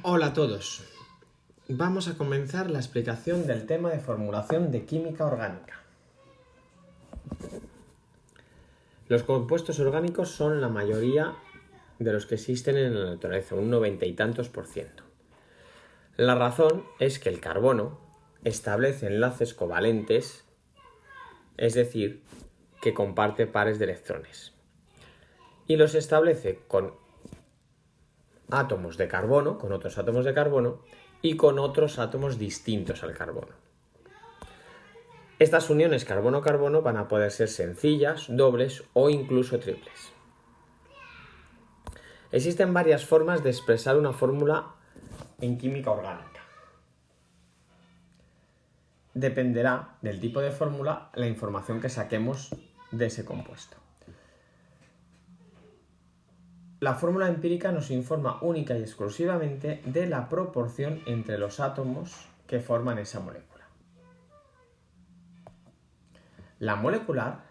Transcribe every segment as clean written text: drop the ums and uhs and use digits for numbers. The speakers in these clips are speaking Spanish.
Hola a todos. Vamos a comenzar la explicación del tema de formulación de química orgánica. Los compuestos orgánicos son la mayoría de los que existen en la naturaleza, un 90 y tantos %. La razón es que el carbono establece enlaces covalentes, es decir, que comparte pares de electrones. Y los establece con átomos de carbono, con otros átomos de carbono y con otros átomos distintos al carbono. Estas uniones carbono-carbono van a poder ser sencillas, dobles o incluso triples. Existen varias formas de expresar una fórmula en química orgánica. Dependerá del tipo de fórmula la información que saquemos de ese compuesto. La fórmula empírica nos informa única y exclusivamente de la proporción entre los átomos que forman esa molécula. La molecular,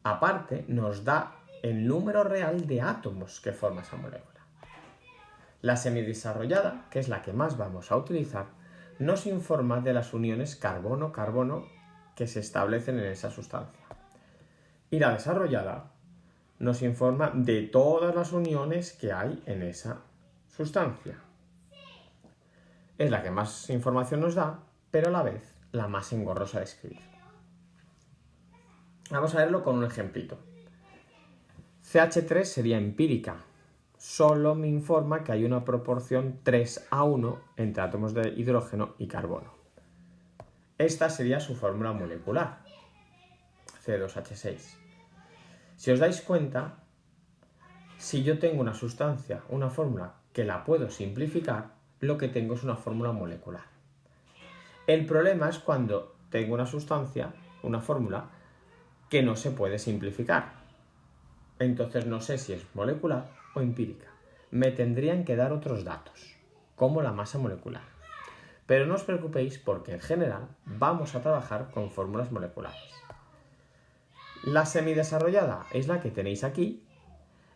aparte, nos da el número real de átomos que forma esa molécula. La semidesarrollada, que es la que más vamos a utilizar, nos informa de las uniones carbono-carbono que se establecen en esa sustancia. Y la desarrollada nos informa de todas las uniones que hay en esa sustancia. Es la que más información nos da, pero a la vez la más engorrosa de escribir. Vamos a verlo con un ejemplito. CH3 sería empírica. Solo me informa que hay una proporción 3:1 entre átomos de hidrógeno y carbono. Esta sería su fórmula molecular, C2H6. Si os dais cuenta, si yo tengo una sustancia, una fórmula que la puedo simplificar, lo que tengo es una fórmula molecular. El problema es cuando tengo una sustancia, una fórmula, que no se puede simplificar. Entonces no sé si es molecular o empírica. Me tendrían que dar otros datos, como la masa molecular. Pero no os preocupéis porque en general vamos a trabajar con fórmulas moleculares. La semidesarrollada es la que tenéis aquí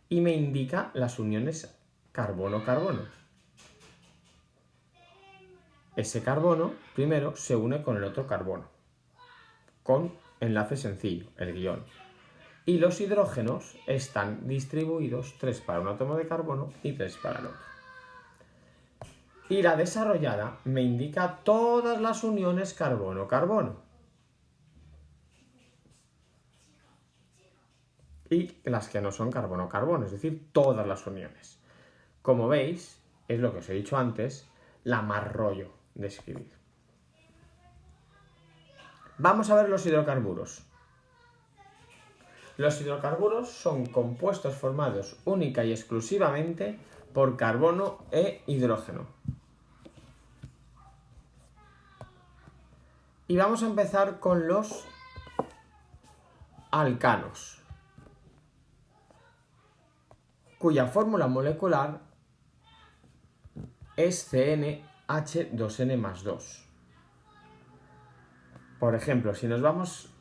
y me indica las uniones carbono-carbono. Ese carbono primero se une con el otro carbono, con enlace sencillo, el guión. Y los hidrógenos están distribuidos 3 para un átomo de carbono y 3 para el otro. Y la desarrollada me indica todas las uniones carbono-carbono. Y las que no son carbono-carbono, es decir, todas las uniones. Como veis, es lo que os he dicho antes, la más rollo de escribir. Vamos a ver los hidrocarburos. Los hidrocarburos son compuestos formados única y exclusivamente por carbono e hidrógeno. Y vamos a empezar con los alcanos, cuya fórmula molecular es CnH2n+2. Por ejemplo, si nos vamos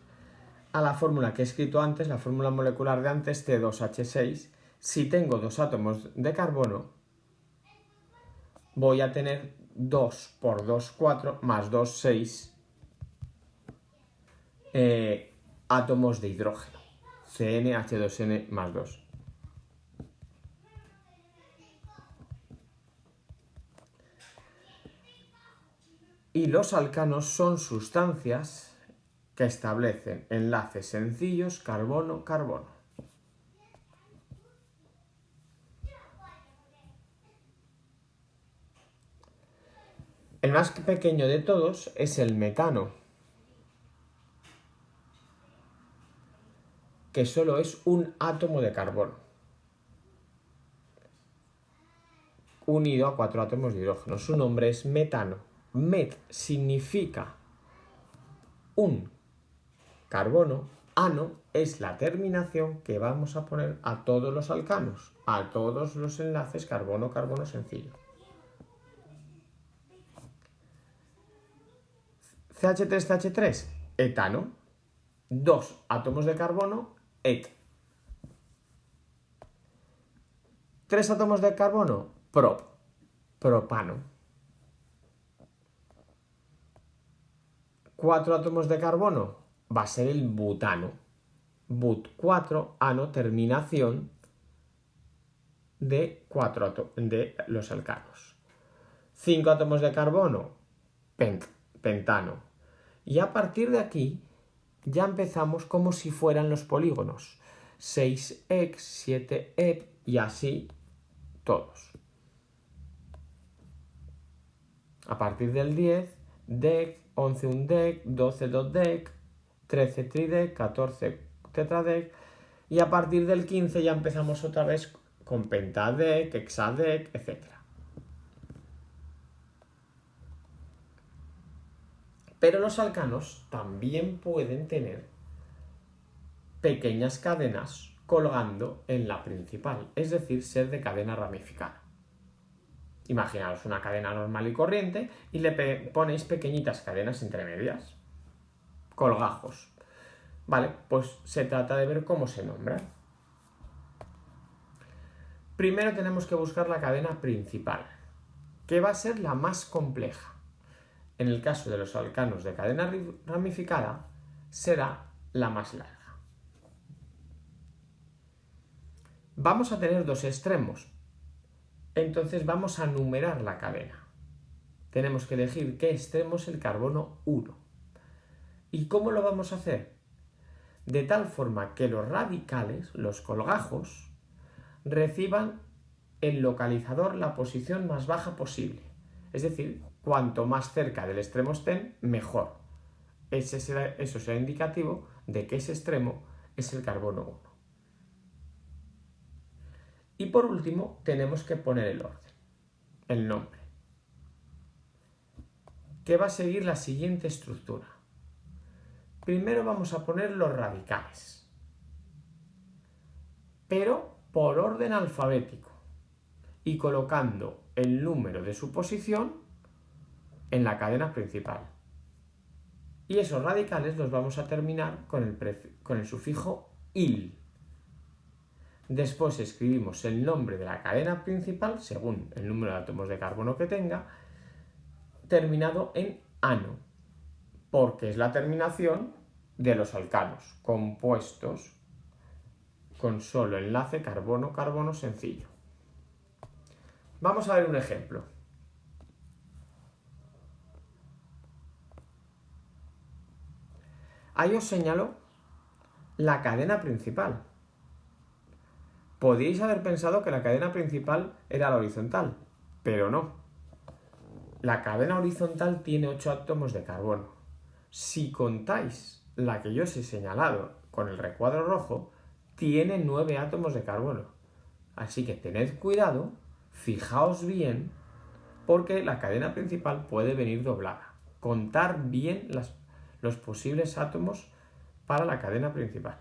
a la fórmula que he escrito antes, la fórmula molecular de antes, C2H6, si tengo dos átomos de carbono, voy a tener 2 por 2, 4, más 2, 6 átomos de hidrógeno, CnH2n+2. Y los alcanos son sustancias que establecen enlaces sencillos carbono-carbono. El más pequeño de todos es el metano, que solo es un átomo de carbono, unido a 4 átomos de hidrógeno. Su nombre es metano. Met significa un carbono, ano es la terminación que vamos a poner a todos los alcanos, a todos los enlaces carbono-carbono sencillo. CH3, CH3, etano, 2 átomos de carbono, et. 3 átomos de carbono, prop. propano. 4 átomos de carbono va a ser el butano. But4, ano, terminación de los alcanos. 5 átomos de carbono, pentano. Y a partir de aquí ya empezamos como si fueran los polígonos. 6-ex, 7-ep y así todos. A partir del 10, dec, 11 undec, 12 dodec, 13 tridec, 14 tetradec y a partir del 15 ya empezamos otra vez con pentadec, hexadec, etc. Pero los alcanos también pueden tener pequeñas cadenas colgando en la principal, es decir, ser de cadena ramificada. Imaginaos una cadena normal y corriente y le ponéis pequeñitas cadenas intermedias, colgajos. Vale, pues se trata de ver cómo se nombran. Primero tenemos que buscar la cadena principal, que va a ser la más compleja. En el caso de los alcanos de cadena ramificada, será la más larga. Vamos a tener dos extremos, entonces vamos a numerar la cadena. Tenemos que elegir qué extremo es el carbono 1. ¿Y cómo lo vamos a hacer? De tal forma que los radicales, los colgajos, reciban el localizador la posición más baja posible. Es decir, cuanto más cerca del extremo estén, mejor. Eso será indicativo de que ese extremo es el carbono 1. Y por último, tenemos que poner el orden, el nombre, que va a seguir la siguiente estructura. Primero vamos a poner los radicales, pero por orden alfabético y colocando el número de su posición en la cadena principal. Y esos radicales los vamos a terminar con el sufijo -il. Después escribimos el nombre de la cadena principal, según el número de átomos de carbono que tenga, terminado en ano, porque es la terminación de los alcanos compuestos con solo enlace carbono-carbono sencillo. Vamos a ver un ejemplo. Ahí os señalo la cadena principal. Podríais haber pensado que la cadena principal era la horizontal, pero no. La cadena horizontal tiene 8 átomos de carbono. Si contáis la que yo os he señalado con el recuadro rojo, tiene 9 átomos de carbono. Así que tened cuidado, fijaos bien, porque la cadena principal puede venir doblada. Contar bien los posibles átomos para la cadena principal.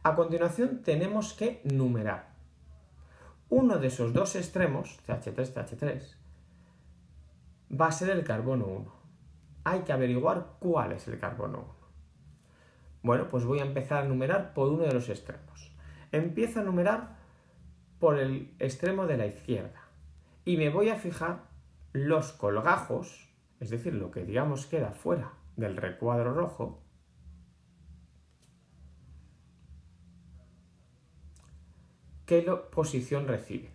A continuación tenemos que numerar. Uno de esos dos extremos, CH3, CH3, va a ser el carbono 1. Hay que averiguar cuál es el carbono 1. Bueno, pues voy a empezar a numerar por uno de los extremos. Empiezo a numerar por el extremo de la izquierda y me voy a fijar los colgajos, es decir, lo que digamos queda fuera del recuadro rojo, ¿qué posición reciben?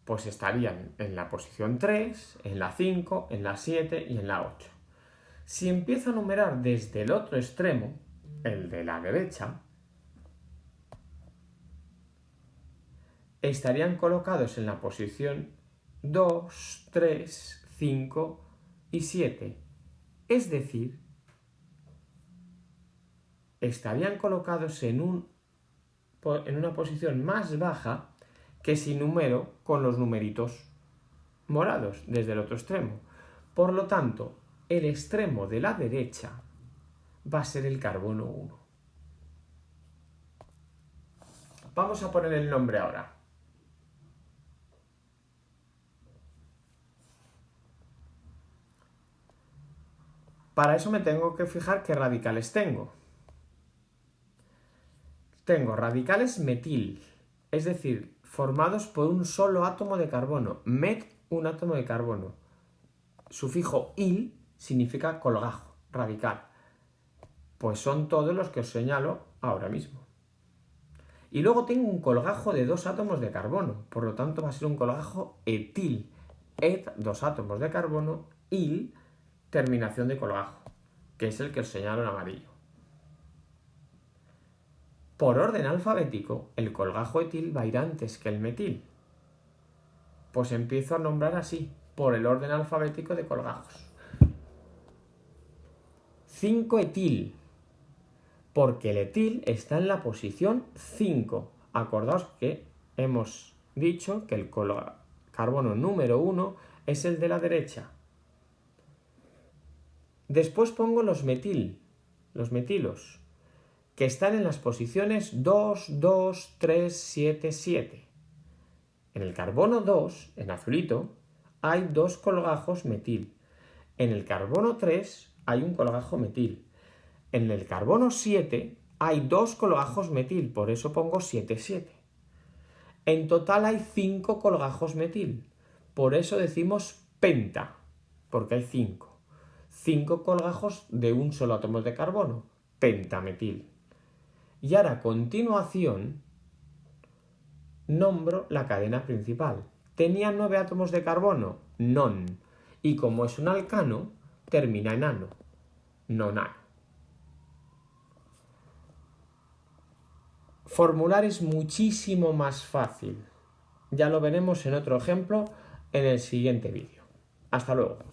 Pues estarían en la posición 3, en la 5, en la 7 y en la 8. Si empiezo a numerar desde el otro extremo, el de la derecha, estarían colocados en la posición 2, 3, 5 y 7. Es decir, estarían colocados en una posición más baja que si numero con los numeritos morados desde el otro extremo. Por lo tanto, el extremo de la derecha va a ser el carbono 1. Vamos a poner el nombre ahora. Para eso me tengo que fijar qué radicales tengo. Tengo radicales metil, es decir, formados por un solo átomo de carbono. Met, un átomo de carbono. Sufijo il significa colgajo, radical. Pues son todos los que os señalo ahora mismo. Y luego tengo un colgajo de 2 átomos de carbono, por lo tanto va a ser un colgajo etil. Et, 2 átomos de carbono, il, terminación de colgajo, que es el que os señalo en amarillo. Por orden alfabético, el colgajo etil va a ir antes que el metil. Pues empiezo a nombrar así, por el orden alfabético de colgajos. 5-etil, porque el etil está en la posición 5. Acordaos que hemos dicho que el carbono número 1 es el de la derecha. Después pongo los metilos, que están en las posiciones 2, 2, 3, 7, 7. En el carbono 2, en azulito, hay 2 colgajos metil. En el carbono 3 hay un colgajo metil. En el carbono 7 hay 2 colgajos metil, por eso pongo 7, 7. En total hay 5 colgajos metil, por eso decimos penta, porque hay 5. 5 colgajos de un solo átomo de carbono, pentametil. Y ahora a continuación nombro la cadena principal. ¿Tenía 9 átomos de carbono? Non. Y como es un alcano, termina en ano. Nonano. Formular es muchísimo más fácil. Ya lo veremos en otro ejemplo en el siguiente vídeo. Hasta luego.